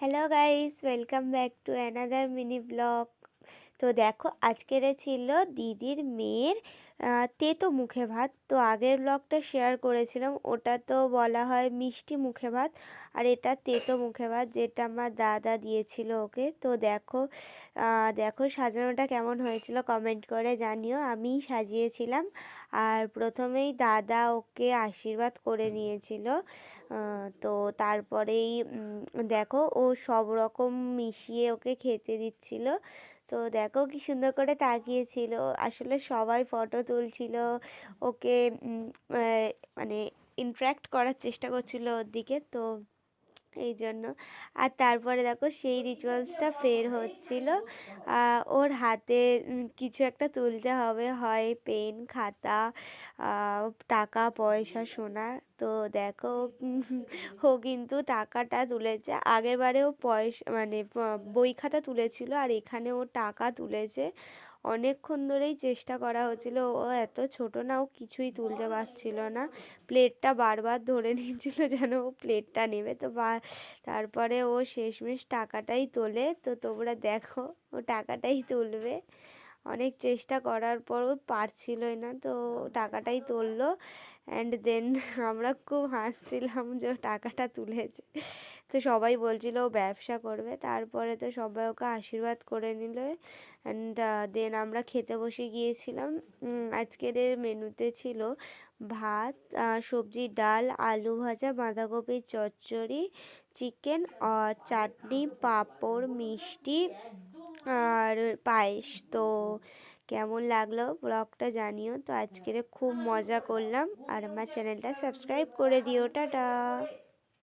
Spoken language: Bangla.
Hello guys, welcome back to another mini blog. তো দেখো, আজকের ছিল দিদির মেয়ের তেতো মুখে ভাত। তো আগের ব্লগটা শেয়ার করেছিলাম, ওটা তো বলা হয় মিষ্টি মুখে ভাত, আর এটা তেতো মুখে ভাত যেটা আমার দাদা দিয়েছিল ওকে। তো দেখো দেখো সাজানোটা কেমন হয়েছিল কমেন্ট করে জানিও। আমিই সাজিয়েছিলাম, আর প্রথমেই দাদা ওকে আশীর্বাদ করে নিয়েছিল। তো তারপরেই দেখো ও সব রকম মিশিয়ে ওকে খেতে দিচ্ছিল। তো দেখো কি সুন্দর করে তাকিয়েছিল, আসলে সবাই ফটো তুলছিল ওকে, মানে ইন্টারাক্ট করার চেষ্টা করছিল ওর দিকে, তো এই জন্য। আর তারপরে দেখো সেই রিচুয়ালসটা ফের হচ্ছিল। ওর হাতে কিছু একটা তুলতে হবে, হয় পেন, খাতা, টাকা পয়সা, সোনা। তো দেখো ও কিন্তু টাকাটা তুলেছে। আগের বারে ও পয়সা মানে বই খাতা তুলেছিল, আর এখানে ও টাকা তুলেছে। অনেকক্ষণ ধরেই চেষ্টা করা হচ্ছিল, ও এত ছোট না, ও কিছুই তুলতে পারছিল না। প্লেটটা বারবার ধরে নিয়েছিল যেন ও প্লেটটা নেবে। তো তারপরে ও শেষমেশ টাকাটাই তোলে। তো তোমরা দেখো ও টাকাটাই তুলবে, অনেক চেষ্টা করার পরও পারছিলই না, তো টাকাটাই তুললো। অ্যান্ড দেন আমরা খুব হাসছিলাম যে ও টাকাটা তুলেছে। তো সবাই বলছিল ও ব্যবসা করবে। তারপরে তো সবাই ওকে আশীর্বাদ করে নিল। অ্যান্ড দেন আমরা খেতে বসে গিয়েছিলাম। আজকের মেনুতে ছিল ভাত, সবজি, ডাল, আলু ভাজা, বাঁধাকপির চচ্চড়ি, চিকেন, আর চাটনি, পাঁপড়, মিষ্টি, আর পায়েস। তো কেমন লাগলো ব্লগটা জানিও। তো আজকের খুব মজা করলাম, আর আমার চ্যানেলটা সাবস্ক্রাইব করে দিও। টাটা।